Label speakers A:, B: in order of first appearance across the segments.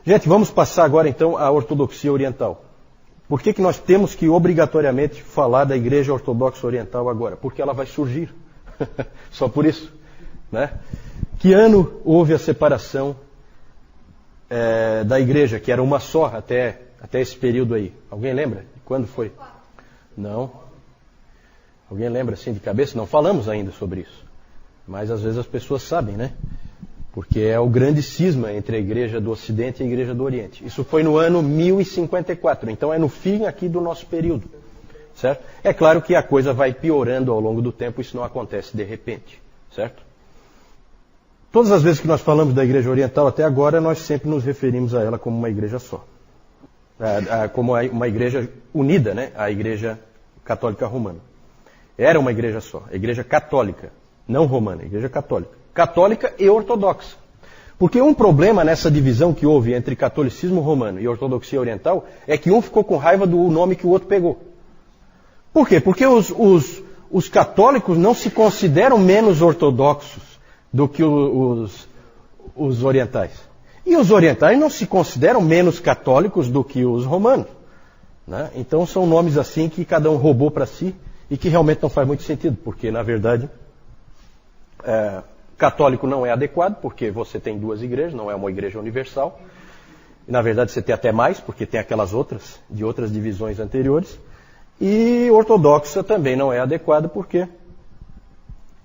A: Gente, vamos passar agora então à ortodoxia oriental. Por que nós temos que obrigatoriamente falar da Igreja Ortodoxa Oriental agora? Porque ela vai surgir. Só por isso. Né? Que ano houve a separação da Igreja, que era uma só até esse período aí? Alguém lembra? Quando foi? Não. Alguém lembra assim de cabeça? Não falamos ainda sobre isso. Mas às vezes as pessoas sabem, né? Porque é o grande cisma entre a Igreja do Ocidente e a Igreja do Oriente. Isso foi no ano 1054, então é no fim aqui do nosso período. Certo? É claro que a coisa vai piorando ao longo do tempo, isso não acontece de repente. Certo? Todas as vezes que nós falamos da Igreja Oriental até agora, nós sempre nos referimos a ela como uma igreja só. Como uma igreja unida, né? A Igreja Católica Romana. Era uma igreja só, a Igreja Católica, não romana, a Igreja Católica. Católica e ortodoxa. Porque um problema nessa divisão que houve entre catolicismo romano e ortodoxia oriental é que um ficou com raiva do nome que o outro pegou. Por quê? Porque os católicos não se consideram menos ortodoxos do que os orientais. E os orientais não se consideram menos católicos do que os romanos. Né? Então são nomes assim que cada um roubou para si e que realmente não faz muito sentido, porque na verdade católico não é adequado, porque você tem duas igrejas, não é uma igreja universal. E, na verdade, você tem até mais, porque tem aquelas outras, de outras divisões anteriores. E ortodoxa também não é adequado, porque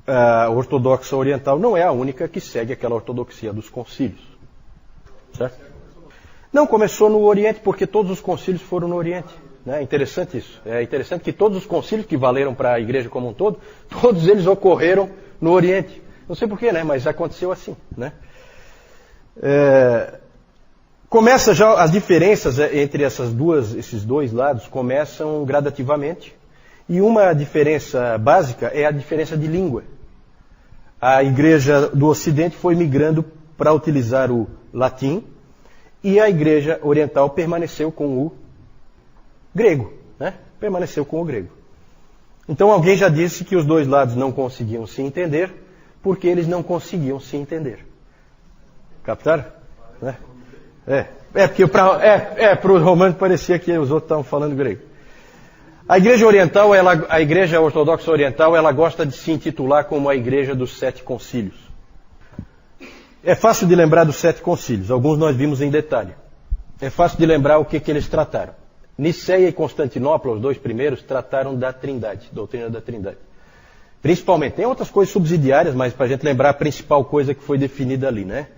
A: a ortodoxa oriental não é a única que segue aquela ortodoxia dos concílios. Certo? Não, começou no Oriente, porque todos os concílios foram no Oriente. É interessante isso. É interessante que todos os concílios que valeram para a igreja como um todo, todos eles ocorreram no Oriente. Não sei porquê, né? Mas aconteceu assim, né? Começa já as diferenças entre esses dois lados começam gradativamente. E uma diferença básica é a diferença de língua. A igreja do Ocidente foi migrando para utilizar o latim e a igreja oriental permaneceu com o grego, né? Permaneceu com o grego. Então alguém já disse que os dois lados não conseguiam se entender porque eles não conseguiam se entender. Captaram? Porque para os romanos parecia que os outros estavam falando grego. A igreja oriental, a igreja ortodoxa oriental, ela gosta de se intitular como a igreja dos 7 concílios. É fácil de lembrar dos 7 concílios, alguns nós vimos em detalhe. É fácil de lembrar o que eles trataram. Niceia e Constantinopla, os dois primeiros, trataram da Trindade, doutrina da Trindade. Principalmente, tem outras coisas subsidiárias, mas para a gente lembrar a principal coisa que foi definida ali, né?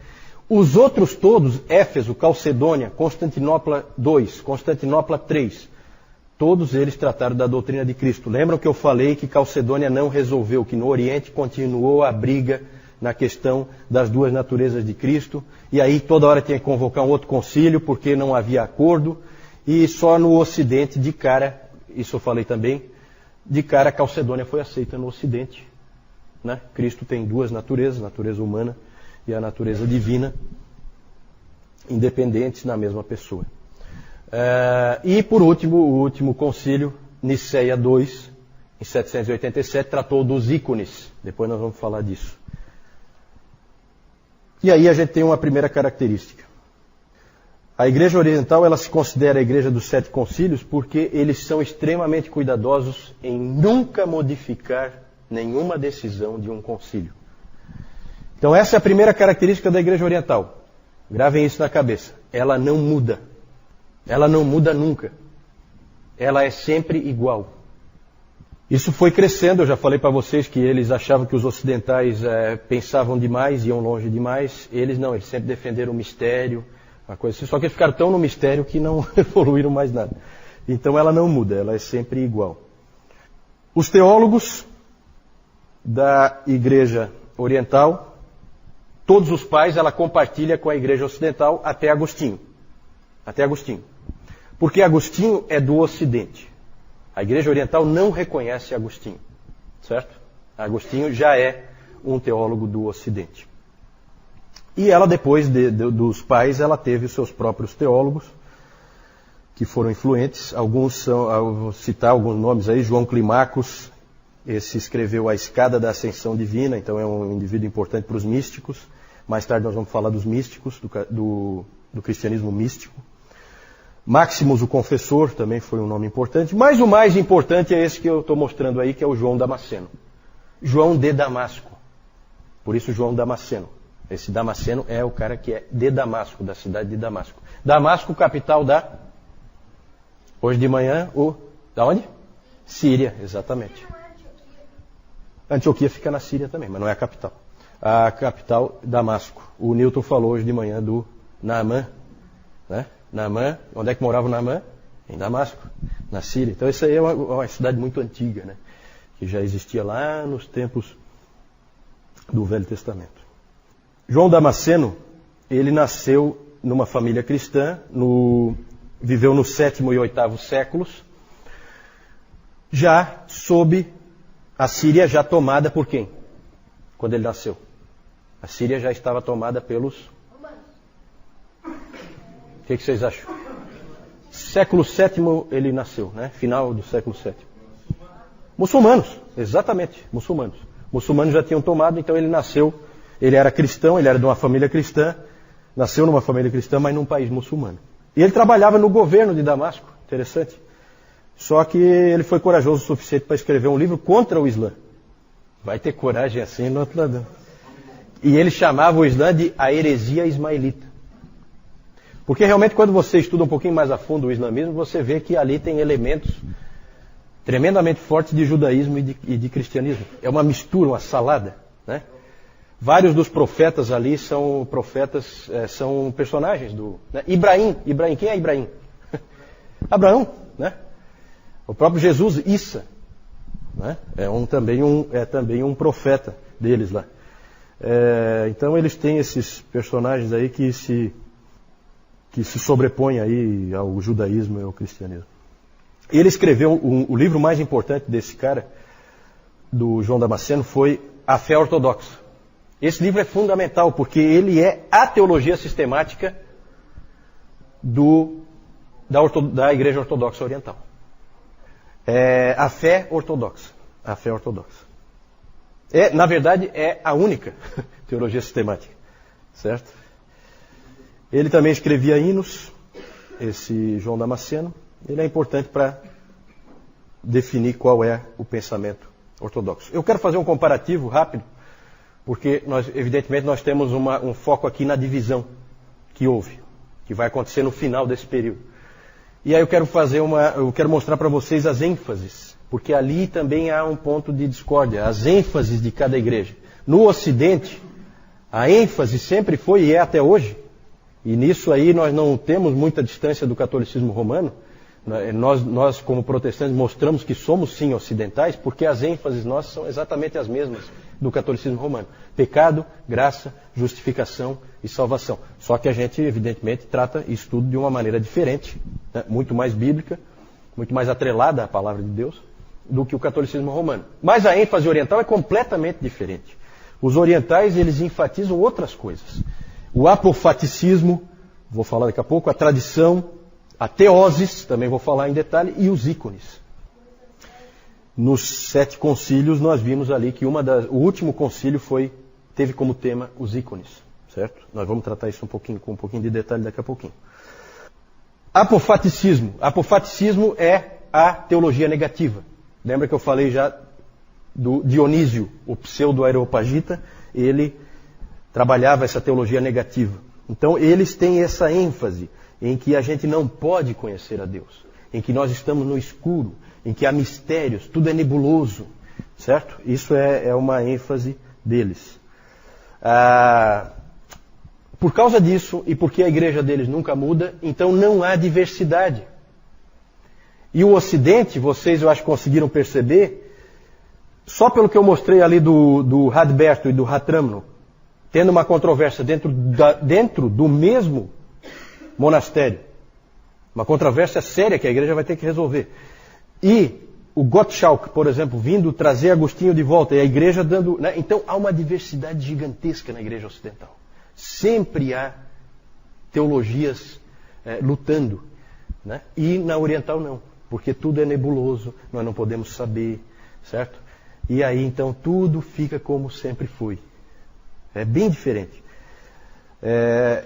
A: Os outros todos, Éfeso, Calcedônia, Constantinopla II, Constantinopla III, todos eles trataram da doutrina de Cristo. Lembram que eu falei que Calcedônia não resolveu, que no Oriente continuou a briga na questão das duas naturezas de Cristo, e aí toda hora tinha que convocar um outro concílio, porque não havia acordo, e só no Ocidente, de cara, isso eu falei também, de cara a Calcedônia foi aceita no Ocidente. Né? Cristo tem duas naturezas, a natureza humana e a natureza divina, independentes na mesma pessoa. E por último, o último concílio, Niceia II, em 787, tratou dos ícones. Depois nós vamos falar disso. E aí a gente tem uma primeira característica. A Igreja Oriental, ela se considera a Igreja dos 7 concílios porque eles são extremamente cuidadosos em nunca modificar nenhuma decisão de um concílio. Então essa é a primeira característica da Igreja Oriental. Gravem isso na cabeça. Ela não muda. Ela não muda nunca. Ela é sempre igual. Isso foi crescendo, eu já falei para vocês que eles achavam que os ocidentais pensavam demais, iam longe demais. Eles não, eles sempre defenderam o mistério, uma coisa assim, só que eles ficaram tão no mistério que não evoluíram mais nada. Então ela não muda, ela é sempre igual. Os teólogos da Igreja Oriental, todos os pais, ela compartilha com a Igreja Ocidental até Agostinho. Até Agostinho. Porque Agostinho é do Ocidente. A Igreja Oriental não reconhece Agostinho. Certo? Agostinho já é um teólogo do Ocidente. E ela, depois dos pais, ela teve os seus próprios teólogos, que foram influentes. Alguns são, eu vou citar alguns nomes aí, João Climacus, esse escreveu A Escada da Ascensão Divina, então é um indivíduo importante para os místicos. Mais tarde nós vamos falar dos místicos, do cristianismo místico. Maximus, o confessor, também foi um nome importante. Mas o mais importante é esse que eu estou mostrando aí, que é o João Damasceno. João de Damasco. Por isso João Damasceno. Esse Damasceno é o cara que é de Damasco, da cidade de Damasco. Damasco, capital da... Hoje de manhã, da onde? Síria, exatamente. Antioquia fica na Síria também, mas não é a capital. A capital, Damasco. O Newton falou hoje de manhã do Naamã, né? Naamã, onde é que morava o Naamã? Em Damasco, na Síria. Então essa aí é uma cidade muito antiga, né? Que já existia lá nos tempos do Velho Testamento. João Damasceno, ele nasceu numa família cristã, viveu no 7º e 8º séculos, já sob a Síria já tomada por quem? Quando ele nasceu. A Síria já estava tomada pelos... O que vocês acham? Século VII ele nasceu, né? Final do século VII. Muçulmanos, exatamente, muçulmanos. Muçulmanos já tinham tomado, então ele nasceu, ele era cristão, ele era de uma família cristã, nasceu numa família cristã, mas num país muçulmano. E ele trabalhava no governo de Damasco, interessante. Só que ele foi corajoso o suficiente para escrever um livro contra o Islã. Vai ter coragem assim no outro lado. E ele chamava o Islã de a heresia ismaelita. Porque realmente quando você estuda um pouquinho mais a fundo o islamismo, você vê que ali tem elementos tremendamente fortes de judaísmo e de cristianismo. É uma mistura, uma salada, né? Vários dos profetas ali são profetas, são personagens do... Né? Ibrahim, quem é Ibrahim? Abraão, né? O próprio Jesus, Issa, né? É também um profeta deles lá. Então eles têm esses personagens aí que se sobrepõem aí ao judaísmo e ao cristianismo. Ele escreveu o livro mais importante desse cara, do João Damasceno, foi A Fé Ortodoxa. Esse livro é fundamental porque ele é a teologia sistemática da Igreja Ortodoxa Oriental. A fé ortodoxa. A fé ortodoxa. Na verdade, é a única teologia sistemática. Certo? Ele também escrevia hinos, esse João Damasceno. Ele é importante para definir qual é o pensamento ortodoxo. Eu quero fazer um comparativo rápido, porque evidentemente nós temos um foco aqui na divisão que houve, que vai acontecer no final desse período. E aí eu quero mostrar para vocês as ênfases, porque ali também há um ponto de discórdia, as ênfases de cada igreja. No Ocidente, a ênfase sempre foi e é até hoje, e nisso aí nós não temos muita distância do catolicismo romano. Nós, como protestantes, mostramos que somos sim ocidentais, porque as ênfases nossas são exatamente as mesmas do catolicismo romano. Pecado, graça, justificação e salvação. Só que a gente, evidentemente, trata isso tudo de uma maneira diferente, né? Muito mais bíblica, muito mais atrelada à palavra de Deus, do que o catolicismo romano. Mas a ênfase oriental é completamente diferente. Os orientais, eles enfatizam outras coisas. O apofaticismo, vou falar daqui a pouco, a tradição, a teoses, também vou falar em detalhe, e os ícones. Nos 7 concílios nós vimos ali que o último concílio teve como tema os ícones, certo? Nós vamos tratar isso com um pouquinho de detalhe daqui a pouquinho. Apofaticismo. Apofaticismo é a teologia negativa. Lembra que eu falei já do Dionísio, o pseudo-areopagita? Ele trabalhava essa teologia negativa. Então eles têm essa ênfase em que a gente não pode conhecer a Deus, em que nós estamos no escuro, em que há mistérios, tudo é nebuloso, certo? Isso é uma ênfase deles. Por causa disso, e porque a igreja deles nunca muda, então não há diversidade. E o Ocidente, vocês eu acho que conseguiram perceber, só pelo que eu mostrei ali do Radberto e do Ratramno, tendo uma controvérsia dentro do mesmo monastério. Uma controvérsia séria que a igreja vai ter que resolver. E o Gottschalk, por exemplo, vindo trazer Agostinho de volta, e a igreja dando... Né? Então há uma diversidade gigantesca na igreja ocidental. Sempre há teologias lutando. Né? E na oriental não, porque tudo é nebuloso, nós não podemos saber, certo? E aí então tudo fica como sempre foi. É bem diferente.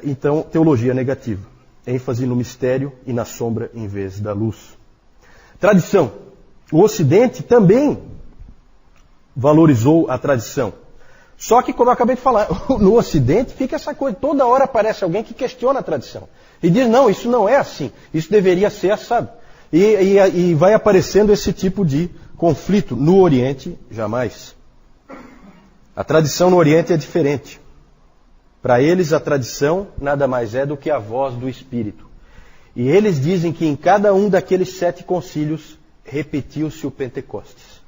A: Então, teologia negativa. ênfase no mistério e na sombra em vez da luz. Tradição. O Ocidente também valorizou a tradição. Só que, como eu acabei de falar, no Ocidente fica essa coisa, toda hora aparece alguém que questiona a tradição. E diz, não, isso não é assim, isso deveria ser assado. E vai aparecendo esse tipo de conflito. No Oriente, jamais. A tradição no Oriente é diferente. Para eles, a tradição nada mais é do que a voz do Espírito. E eles dizem que em cada um daqueles 7 concílios repetiu-se o Pentecostes.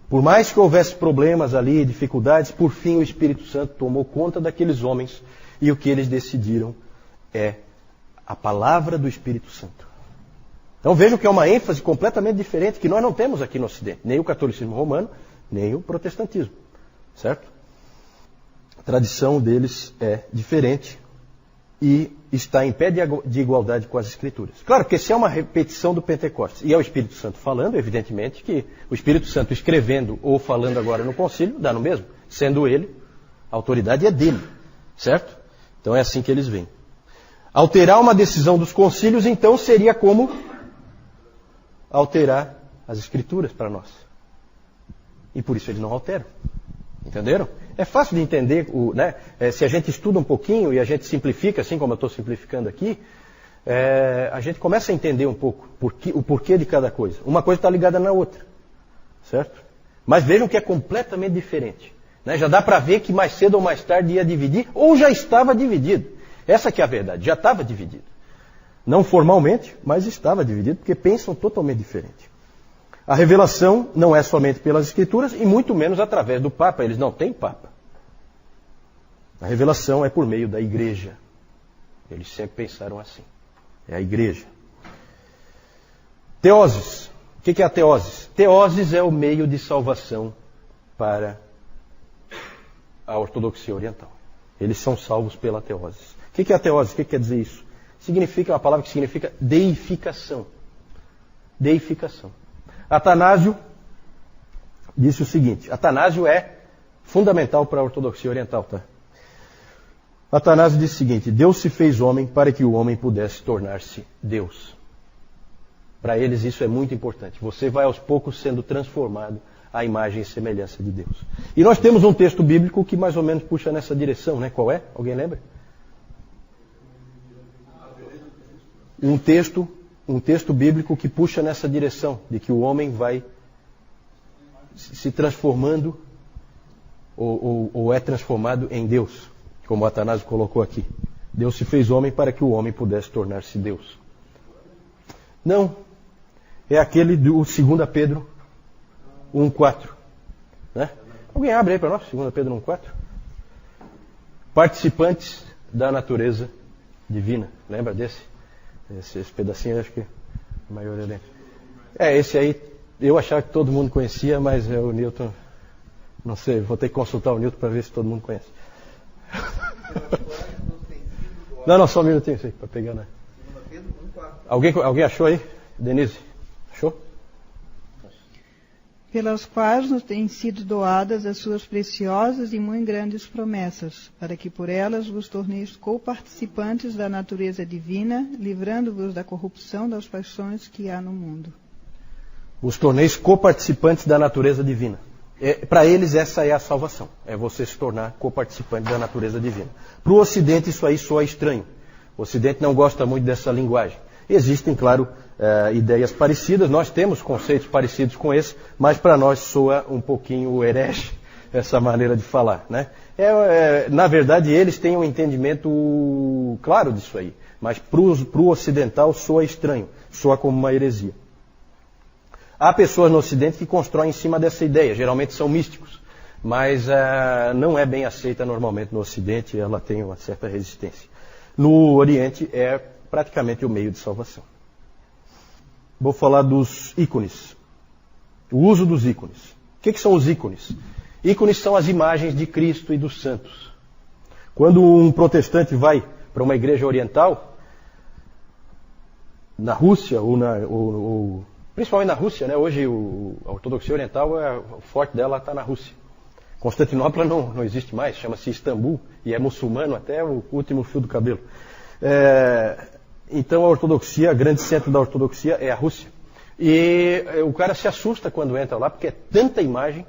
A: Por mais que houvesse problemas ali, dificuldades, por fim o Espírito Santo tomou conta daqueles homens e o que eles decidiram é a palavra do Espírito Santo. Então vejam que é uma ênfase completamente diferente que nós não temos aqui no Ocidente. Nem o catolicismo romano, nem o protestantismo. Certo? A tradição deles é diferente e está em pé de igualdade com as Escrituras. Claro que se é uma repetição do Pentecostes e é o Espírito Santo falando, evidentemente que o Espírito Santo escrevendo ou falando agora no concílio, dá no mesmo. Sendo ele, a autoridade é dele. Certo? Então é assim que eles veem. Alterar uma decisão dos concílios, então, seria como alterar as Escrituras para nós. E por isso eles não alteram. Entenderam? É fácil de entender, né? Se a gente estuda um pouquinho e a gente simplifica, assim como eu estou simplificando aqui, a gente começa a entender um pouco o porquê de cada coisa. Uma coisa está ligada na outra. Certo? Mas vejam que é completamente diferente. Né? Já dá para ver que mais cedo ou mais tarde ia dividir, ou já estava dividido. Essa que é a verdade, já estava dividido. Não formalmente, mas estava dividido, porque pensam totalmente diferente. A revelação não é somente pelas Escrituras e muito menos através do Papa. Eles não têm Papa. A revelação é por meio da Igreja. Eles sempre pensaram assim. É a Igreja. Teoses. O que é a teoses? Teoses é o meio de salvação para a ortodoxia oriental. Eles são salvos pela teoses. O que é a teose? O que quer dizer isso? Significa uma palavra que significa deificação. Deificação. Atanásio disse o seguinte, Atanásio é fundamental para a ortodoxia oriental, tá? Atanásio disse o seguinte, Deus se fez homem para que o homem pudesse tornar-se Deus. Para eles isso é muito importante. Você vai aos poucos sendo transformado à imagem e semelhança de Deus. E nós temos um texto bíblico que mais ou menos puxa nessa direção, né? Qual é? Alguém lembra? Um texto bíblico que puxa nessa direção, de que o homem vai se transformando ou é transformado em Deus, como Atanásio colocou aqui. Deus se fez homem para que o homem pudesse tornar-se Deus. Não, é aquele do 2 Pedro 1,4. Né? Alguém abre aí para nós, 2 Pedro 1,4? Participantes da natureza divina. Lembra desse? Esse pedacinho, acho que a maioria lembra. Esse aí, eu achava que todo mundo conhecia, mas o Newton, não sei, vou ter que consultar o Newton para ver se todo mundo conhece. Não, só um minutinho, para pegar, né? Alguém achou aí? Denise, achou?
B: Pelas quais nos têm sido doadas as suas preciosas e muito grandes promessas, para que por elas vos torneis coparticipantes da natureza divina, livrando-vos da corrupção das paixões que há no mundo.
A: Vos torneis coparticipantes da natureza divina. Para eles essa é a salvação, é você se tornar coparticipante da natureza divina. Para o Ocidente isso aí soa estranho. O Ocidente não gosta muito dessa linguagem. Existem, claro, ideias parecidas, nós temos conceitos parecidos com esse, mas para nós soa um pouquinho herege essa maneira de falar. Né? Na verdade, eles têm um entendimento claro disso aí, mas para o ocidental soa estranho, soa como uma heresia. Há pessoas no Ocidente que constroem em cima dessa ideia, geralmente são místicos, mas não é bem aceita normalmente no Ocidente, ela tem uma certa resistência. No Oriente é praticamente o meio de salvação. Vou falar dos ícones. O uso dos ícones. O que são os ícones? Ícones são as imagens de Cristo e dos santos. Quando um protestante vai para uma igreja oriental, na Rússia, principalmente na Rússia, né? Hoje a ortodoxia oriental, o forte dela está na Rússia. Constantinopla não existe mais, chama-se Istambul, e é muçulmano até o último fio do cabelo. Então a ortodoxia, o grande centro da ortodoxia é a Rússia. E o cara se assusta quando entra lá, porque é tanta imagem,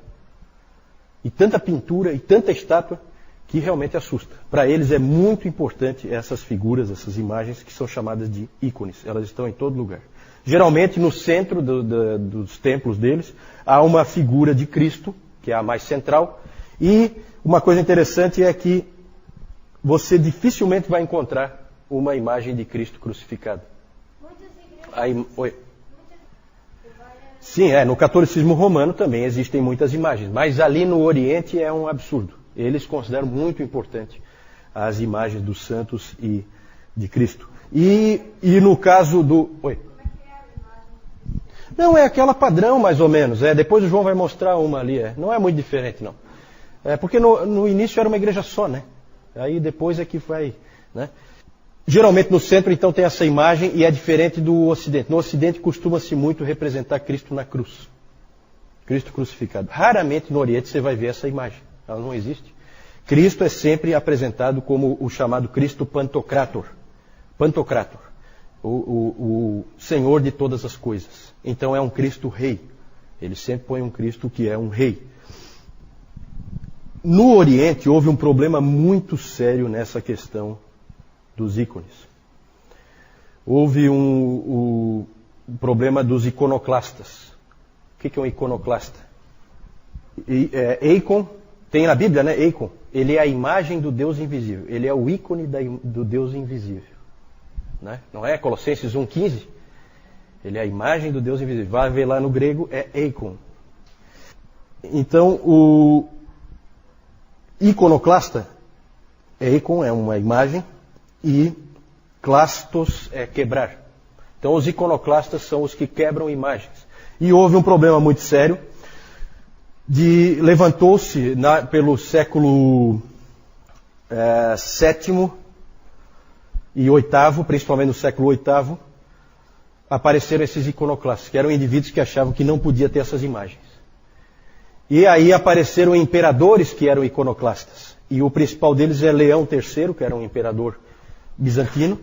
A: e tanta pintura, e tanta estátua, que realmente assusta. Para eles é muito importante essas figuras, essas imagens, que são chamadas de ícones. Elas estão em todo lugar. Geralmente no centro dos templos deles, há uma figura de Cristo, que é a mais central, e uma coisa interessante é que você dificilmente vai encontrar uma imagem de Cristo crucificado. Oi. Sim, no catolicismo romano também existem muitas imagens, mas ali no Oriente é um absurdo. Eles consideram muito importante as imagens dos santos e de Cristo. E no caso do... Oi. Não, é aquela padrão, mais ou menos. Depois o João vai mostrar uma ali. Não é muito diferente, não. Porque no início era uma igreja só, né? Aí depois é que vai... Né? Geralmente no centro, então, tem essa imagem e é diferente do Ocidente. No Ocidente costuma-se muito representar Cristo na cruz. Cristo crucificado. Raramente no Oriente você vai ver essa imagem. Ela não existe. Cristo é sempre apresentado como o chamado Cristo Pantocrator. Pantocrator. O Senhor de todas as coisas. Então é um Cristo rei. Ele sempre põe um Cristo que é um rei. No Oriente houve um problema muito sério nessa questão dos ícones. Houve um problema dos iconoclastas. O que é um iconoclasta? Eikon, tem na Bíblia, né? Eikon. Ele é a imagem do Deus invisível. Ele é o ícone do Deus invisível. Né? Não é Colossenses 1,15? Ele é a imagem do Deus invisível. Vai ver lá no grego, é Eikon. Então, o iconoclasta, Eikon é uma imagem, e clastos é quebrar. Então, os iconoclastas são os que quebram imagens. E houve um problema muito sério. Levantou-se pelo século VII e VIII, principalmente no século VIII, apareceram esses iconoclastas, que eram indivíduos que achavam que não podia ter essas imagens. E aí apareceram imperadores que eram iconoclastas. E o principal deles é Leão III, que era um imperador bizantino,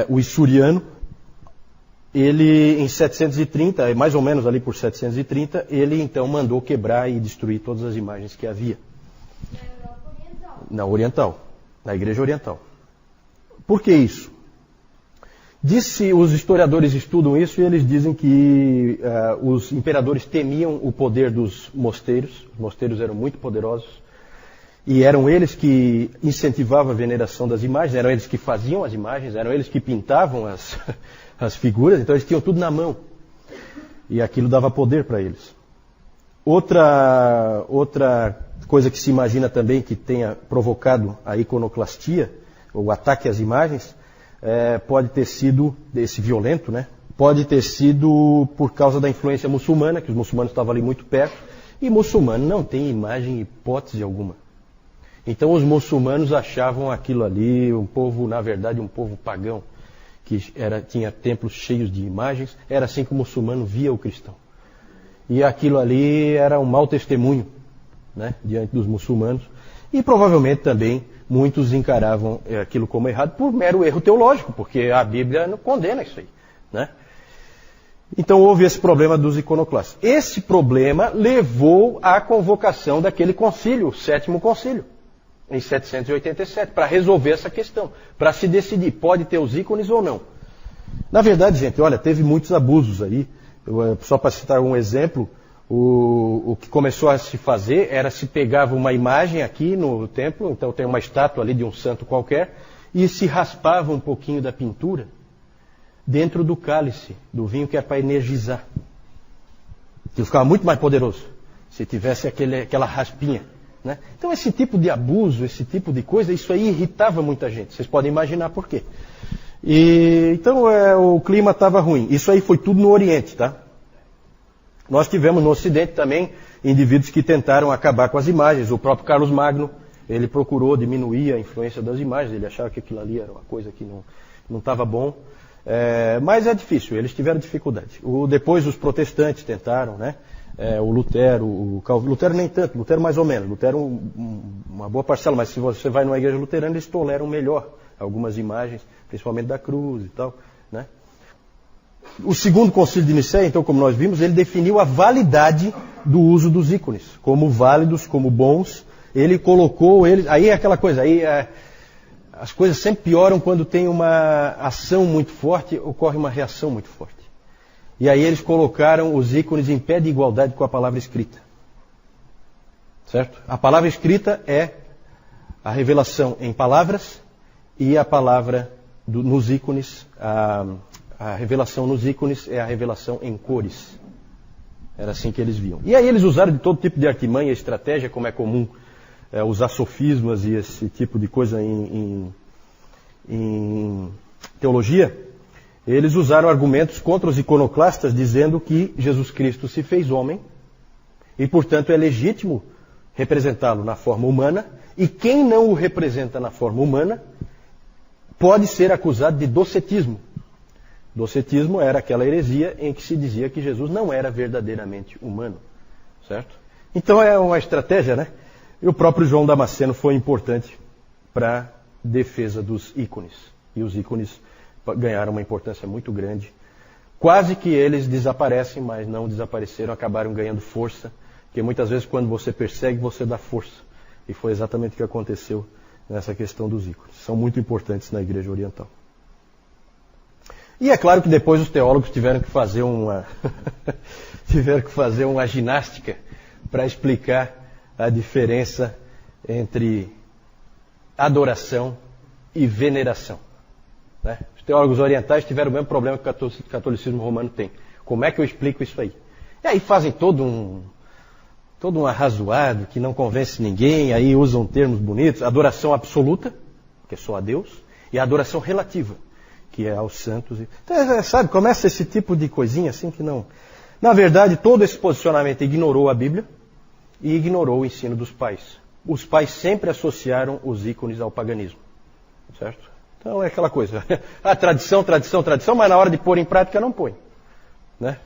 A: o Isuriano. Ele, em 730, mais ou menos ali por 730, ele então mandou quebrar e destruir todas as imagens que havia. Na Oriental, na Igreja Oriental. Por que isso? Os historiadores estudam isso e eles dizem que os imperadores temiam o poder dos mosteiros. Os mosteiros eram muito poderosos. E eram eles que incentivavam a veneração das imagens, eram eles que faziam as imagens, eram eles que pintavam as figuras, então eles tinham tudo na mão. E aquilo dava poder para eles. Outra coisa que se imagina também que tenha provocado a iconoclastia, o ataque às imagens, pode ter sido, esse violento, né? Pode ter sido por causa da influência muçulmana, que os muçulmanos estavam ali muito perto, e muçulmano não tem imagem em hipótese alguma. Então os muçulmanos achavam aquilo ali, um povo, na verdade, um povo pagão, que tinha templos cheios de imagens, era assim que o muçulmano via o cristão. E aquilo ali era um mau testemunho, né, diante dos muçulmanos, e provavelmente também muitos encaravam aquilo como errado por mero erro teológico, porque a Bíblia não condena isso aí, né? Então houve esse problema dos iconoclastas. Esse problema levou à convocação daquele concílio, o Sétimo Concílio, em 787, para resolver essa questão, para se decidir, pode ter os ícones ou não. Na verdade, gente, olha, teve muitos abusos aí. Só para citar um exemplo, o que começou a se fazer era se pegava uma imagem aqui no templo, então tem uma estátua ali de um santo qualquer, e se raspava um pouquinho da pintura dentro do cálice, do vinho, que é para energizar. Que ficava muito mais poderoso se tivesse aquela raspinha. Né? Então esse tipo de abuso, esse tipo de coisa, isso aí irritava muita gente. Vocês podem imaginar por quê. Então o clima estava ruim. Isso aí foi tudo no Oriente, tá? Nós tivemos no Ocidente também indivíduos que tentaram acabar com as imagens. O próprio Carlos Magno, ele procurou diminuir a influência das imagens. Ele achava que aquilo ali era uma coisa que não estava bom. Mas é difícil, eles tiveram dificuldade. Depois os protestantes tentaram, né? o Lutero, o Calvino. Lutero nem tanto, Lutero mais ou menos. Lutero uma boa parcela, mas se você vai numa igreja luterana, eles toleram melhor algumas imagens, principalmente da cruz e tal, né? O segundo concílio de Nicéia, então, como nós vimos, ele definiu a validade do uso dos ícones, como válidos, como bons. Ele colocou eles... Aí é aquela coisa, as coisas sempre pioram quando tem uma ação muito forte, ocorre uma reação muito forte. E aí eles colocaram os ícones em pé de igualdade com a palavra escrita. Certo? A palavra escrita é a revelação em palavras e a palavra nos ícones, a revelação nos ícones é a revelação em cores. Era assim que eles viam. E aí eles usaram de todo tipo de artimanha e estratégia, como é comum usar sofismas e esse tipo de coisa em teologia. Eles usaram argumentos contra os iconoclastas, dizendo que Jesus Cristo se fez homem e, portanto, é legítimo representá-lo na forma humana, e quem não o representa na forma humana pode ser acusado de docetismo. Docetismo era aquela heresia em que se dizia que Jesus não era verdadeiramente humano, certo? Então é uma estratégia, né? E o próprio João Damasceno foi importante para a defesa dos ícones. E os ícones ganharam uma importância muito grande. Quase que eles desaparecem, mas não desapareceram, acabaram ganhando força. Porque muitas vezes quando você persegue, você dá força. E foi exatamente o que aconteceu nessa questão dos ícones. São muito importantes na Igreja Oriental. E é claro que depois os teólogos tiveram que fazer uma ginástica para explicar a diferença entre adoração e veneração. Né? Os teólogos orientais tiveram o mesmo problema que o catolicismo romano tem. Como é que eu explico isso aí? E aí fazem todo um arrazoado que não convence ninguém, aí usam termos bonitos. Adoração absoluta, que é só a Deus, e a adoração relativa, que é aos santos. Então, sabe, começa esse tipo de coisinha assim que não... Na verdade, todo esse posicionamento ignorou a Bíblia e ignorou o ensino dos pais. Os pais sempre associaram os ícones ao paganismo. Certo? Então é aquela coisa. A tradição, mas na hora de pôr em prática não põe. Né?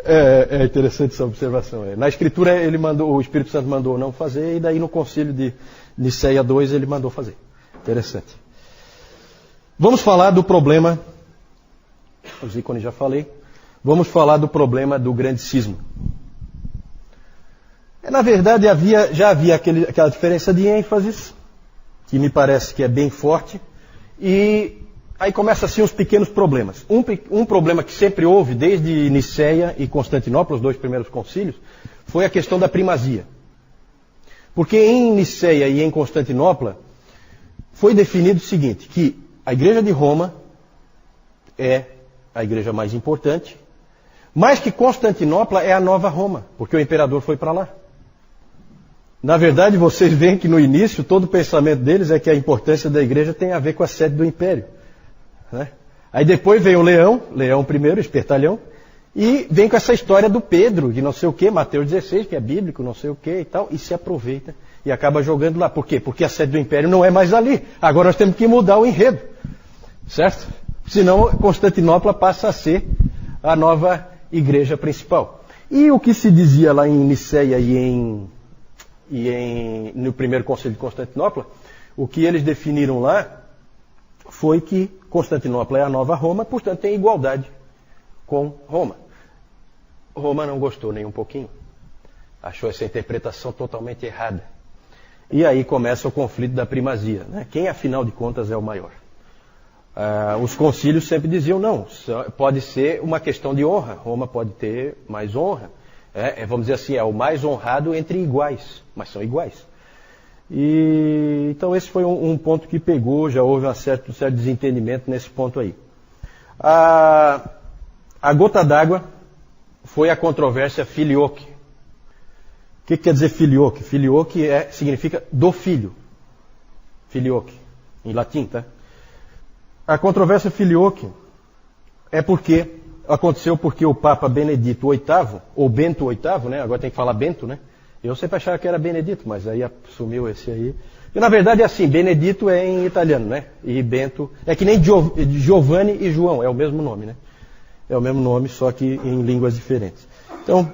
A: É interessante essa observação. Na Escritura o Espírito Santo mandou não fazer, e daí no concílio de Nicéia 2 ele mandou fazer. Interessante. Vamos falar do problema, os ícones já falei, vamos falar do problema do grande cisma. Na verdade já havia aquela diferença de ênfases, que me parece que é bem forte, e aí começam assim os pequenos problemas. Um problema que sempre houve, desde Nicéia e Constantinopla, os dois primeiros concílios, foi a questão da primazia. Porque em Nicéia e em Constantinopla foi definido o seguinte, que a Igreja de Roma é a igreja mais importante, mas que Constantinopla é a nova Roma, porque o imperador foi para lá. Na verdade, vocês veem que no início todo o pensamento deles é que a importância da igreja tem a ver com a sede do império. Né? Aí depois vem o Leão I, espertalhão, e vem com essa história do Pedro, de não sei o que, Mateus 16, que é bíblico, não sei o que e tal, e se aproveita e acaba jogando lá. Por quê? Porque a sede do império não é mais ali. Agora nós temos que mudar o enredo. Certo? Senão Constantinopla passa a ser a nova igreja principal. E o que se dizia lá em Nicéia no primeiro concílio de Constantinopla, o que eles definiram lá foi que Constantinopla é a nova Roma, portanto tem igualdade com Roma. Roma não gostou nem um pouquinho. Achou essa interpretação totalmente errada. E aí começa o conflito da primazia. Né? Quem, afinal de contas, é o maior? Os concílios sempre diziam, não, pode ser uma questão de honra. Roma pode ter mais honra. Vamos dizer assim, é o mais honrado entre iguais, mas são iguais. E então esse foi um ponto que pegou, já houve um certo desentendimento nesse ponto aí. A gota d'água foi a controvérsia filioque. O que quer dizer filioque? Filioque significa do filho. Filioque, em latim, tá? A controvérsia filioque aconteceu porque o Papa Benedito VIII, ou Bento VIII, né? Agora tem que falar Bento, né? Eu sempre achava que era Benedito, mas aí assumiu esse aí. E na verdade é assim, Benedito é em italiano, né? E Bento, é que nem Giovanni e João, é o mesmo nome, né? É o mesmo nome, só que em línguas diferentes. Então,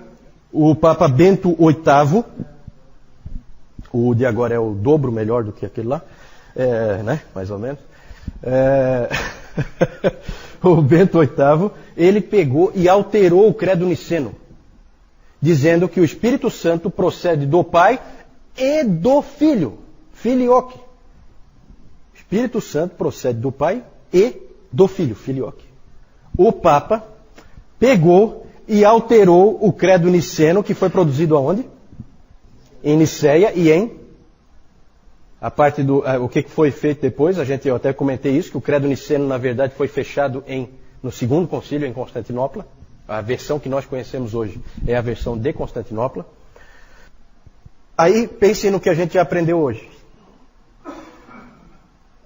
A: o Papa Bento VIII, o de agora é o dobro melhor do que aquele lá, né? Mais ou menos. O Bento VIII, ele pegou e alterou o credo niceno, dizendo que o Espírito Santo procede do Pai e do Filho, filioque. O Espírito Santo procede do Pai e do Filho, filioque. O Papa pegou e alterou o credo niceno, que foi produzido aonde? Em Niceia e em... A parte do... o que foi feito depois, eu até comentei isso, que o credo niceno, na verdade, foi fechado no segundo concílio, em Constantinopla. A versão que nós conhecemos hoje é a versão de Constantinopla. Aí, pensem no que a gente já aprendeu hoje.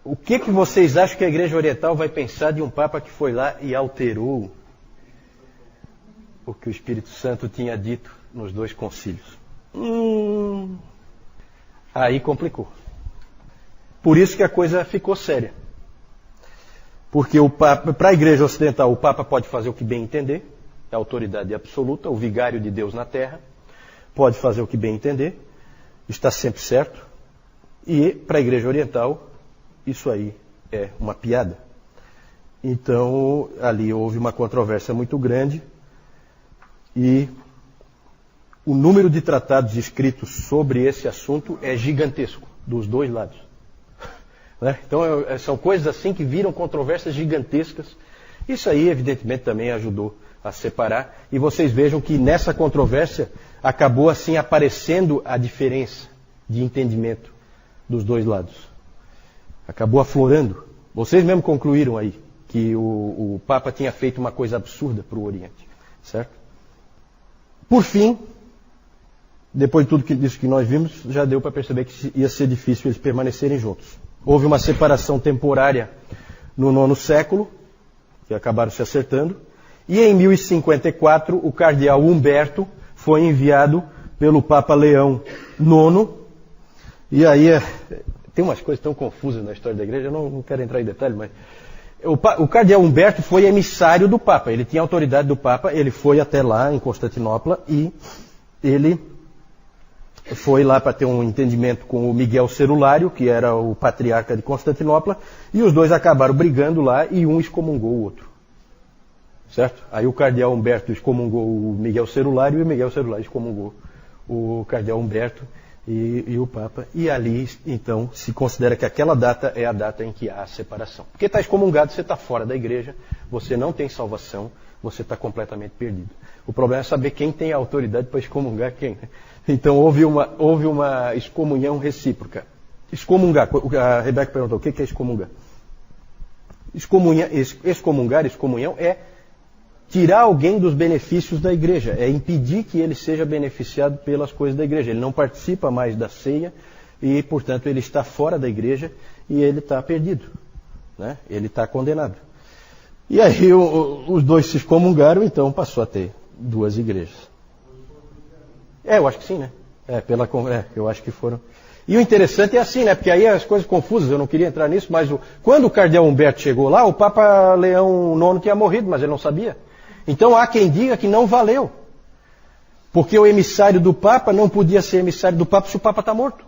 A: O que vocês acham que a Igreja Oriental vai pensar de um Papa que foi lá e alterou o que o Espírito Santo tinha dito nos 2 concílios? Aí complicou. Por isso que a coisa ficou séria. Porque para a Igreja Ocidental, o Papa pode fazer o que bem entender, é a autoridade absoluta, o vigário de Deus na terra, pode fazer o que bem entender, está sempre certo. E para a Igreja Oriental, isso aí é uma piada. Então, ali houve uma controvérsia muito grande e o número de tratados escritos sobre esse assunto é gigantesco, dos 2 lados. Então, são coisas assim que viram controvérsias gigantescas. Isso aí, evidentemente, também ajudou a separar. E vocês vejam que nessa controvérsia acabou assim aparecendo a diferença de entendimento dos 2 lados. Acabou aflorando. Vocês mesmo concluíram aí que o Papa tinha feito uma coisa absurda para o Oriente. Certo? Por fim, depois de tudo isso que nós vimos, já deu para perceber que ia ser difícil eles permanecerem juntos. Houve uma separação temporária no 9º século, que acabaram se acertando, e em 1054 o cardeal Humberto foi enviado pelo Papa Leão IX, e aí tem umas coisas tão confusas na história da igreja, eu não quero entrar em detalhe, mas o cardeal Humberto foi emissário do Papa, ele tinha autoridade do Papa, ele foi até lá em Constantinopla e ele foi lá para ter um entendimento com o Miguel Cerulário, que era o patriarca de Constantinopla, e os 2 acabaram brigando lá e um excomungou o outro. Certo? Aí o cardeal Humberto excomungou o Miguel Cerulário e o Miguel Cerulário excomungou o cardeal Humberto e o Papa. E ali, então, se considera que aquela data é a data em que há a separação. Porque está excomungado, você está fora da igreja, você não tem salvação, você está completamente perdido. O problema é saber quem tem a autoridade para excomungar quem. Então houve uma excomunhão recíproca. Excomungar, a Rebeca perguntou, o que é excomungar? Excomunhão é tirar alguém dos benefícios da igreja, é impedir que ele seja beneficiado pelas coisas da igreja. Ele não participa mais da ceia e, portanto, ele está fora da igreja e ele está perdido. Né? Ele está condenado. E aí os 2 se excomungaram, então passou a ter 2 igrejas. Eu acho que sim, né? Eu acho que foram. E o interessante é assim, né? Porque aí as coisas confusas, eu não queria entrar nisso, mas quando o cardeal Humberto chegou lá, o Papa Leão IX tinha morrido, mas ele não sabia. Então há quem diga que não valeu. Porque o emissário do Papa não podia ser emissário do Papa se o Papa está morto.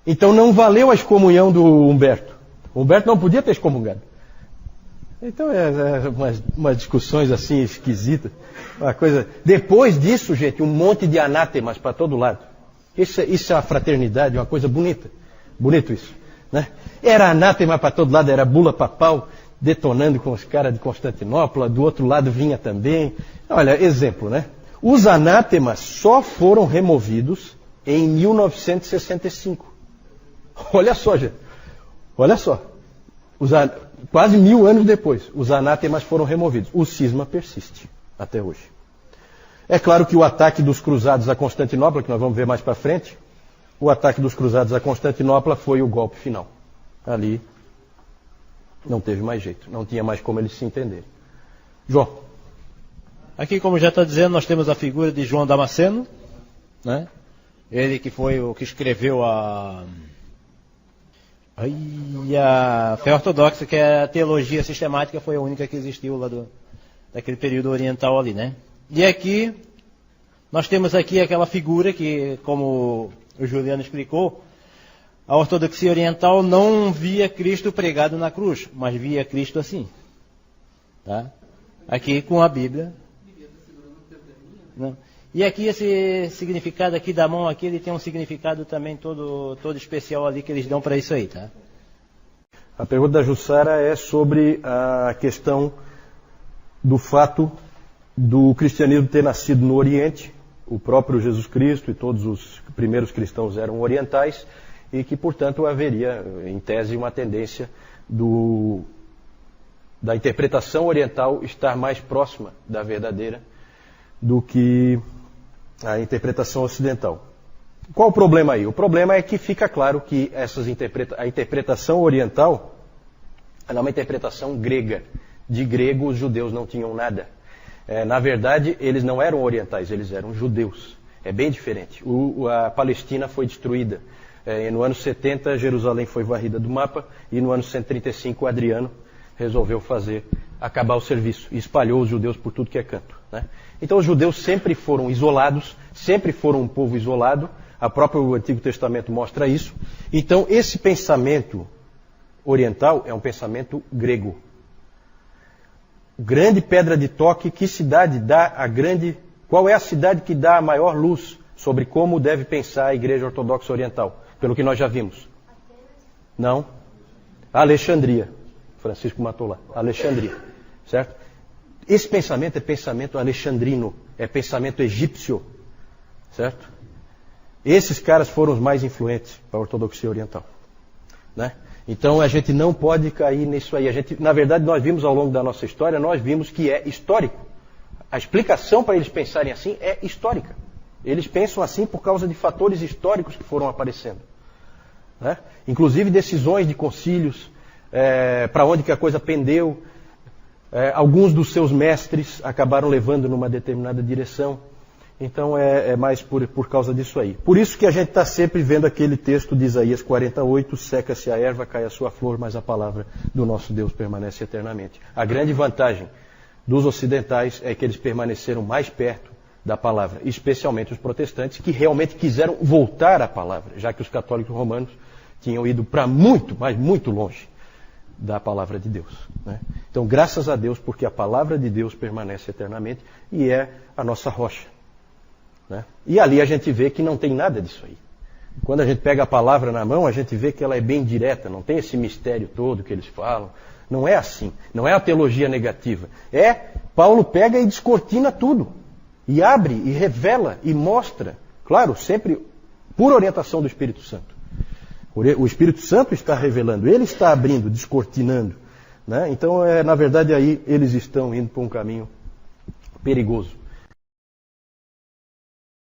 A: Então não valeu a excomunhão do Humberto. O Humberto não podia ter excomungado. Então umas discussões assim esquisitas. Uma coisa. Depois disso, gente, um monte de anátemas para todo lado. Isso é uma fraternidade, uma coisa bonita. Bonito isso. Né? Era anátema para todo lado, era bula papal, detonando com os caras de Constantinopla, do outro lado vinha também. Olha, exemplo, né? Os anátemas só foram removidos em 1965. Olha só, gente. Olha só. Quase 1000 anos depois, os anátemas foram removidos. O cisma persiste até hoje. É claro que o ataque dos cruzados a Constantinopla, que nós vamos ver mais para frente, o ataque dos cruzados a Constantinopla foi o golpe final. Ali não teve mais jeito, não tinha mais como eles se entenderem. João.
C: Aqui, como já está dizendo, nós temos a figura de João Damasceno, né? Ele que foi o que escreveu a fé ortodoxa, que é a teologia sistemática, foi a única que existiu lá daquele período oriental ali, né? E aqui, nós temos aqui aquela figura que, como o Juliano explicou, a ortodoxia oriental não via Cristo pregado na cruz, mas via Cristo assim. Tá? Aqui com a Bíblia. Não. E aqui esse significado aqui da mão aqui, ele tem um significado também todo especial ali que eles dão para isso aí, tá?
A: A pergunta da Jussara é sobre a questão do fato do cristianismo ter nascido no Oriente. O próprio Jesus Cristo e todos os primeiros cristãos eram orientais e que, portanto, haveria, em tese, uma tendência da interpretação oriental estar mais próxima da verdadeira do que a interpretação ocidental. Qual o problema aí? O problema é que fica claro que a interpretação oriental é uma interpretação grega. De grego, os judeus não tinham nada. Na verdade, eles não eram orientais, eles eram judeus. É bem diferente. A Palestina foi destruída. No ano 70, Jerusalém foi varrida do mapa, e no ano 135, Adriano resolveu acabar o serviço, e espalhou os judeus por tudo que é canto. Né? Então os judeus sempre foram isolados, sempre foram um povo isolado, o próprio Antigo Testamento mostra isso. Então esse pensamento oriental é um pensamento grego. Grande pedra de toque, que cidade dá qual é a cidade que dá a maior luz sobre como deve pensar a Igreja Ortodoxa Oriental? Pelo que nós já vimos. Não. Alexandria. Francisco matou lá. Alexandria. Certo? Esse pensamento é pensamento alexandrino. É pensamento egípcio. Certo? Esses caras foram os mais influentes para a ortodoxia oriental. Né? Então a gente não pode cair nisso aí. Na verdade, nós vimos ao longo da nossa história, nós vimos que é histórico. A explicação para eles pensarem assim é histórica. Eles pensam assim por causa de fatores históricos que foram aparecendo. Né? Inclusive decisões de concílios, para onde que a coisa pendeu. Alguns dos seus mestres acabaram levando numa determinada direção. Então é mais por causa disso aí. Por isso que a gente está sempre vendo aquele texto de Isaías 48, seca-se a erva, cai a sua flor, mas a palavra do nosso Deus permanece eternamente. A grande vantagem dos ocidentais é que eles permaneceram mais perto da palavra, especialmente os protestantes, que realmente quiseram voltar à palavra, já que os católicos romanos tinham ido para muito, mas muito longe da palavra de Deus. Né? Então, graças a Deus, porque a palavra de Deus permanece eternamente e é a nossa rocha. Né? E ali a gente vê que não tem nada disso aí. Quando a gente pega a palavra na mão, a gente vê que ela é bem direta, não tem esse mistério todo que eles falam. Não é assim, não é a teologia negativa. Paulo pega e descortina tudo. E abre, e revela, e mostra. Claro, sempre por orientação do Espírito Santo. O Espírito Santo está revelando, ele está abrindo, descortinando. Né? Então, na verdade, aí eles estão indo por um caminho perigoso.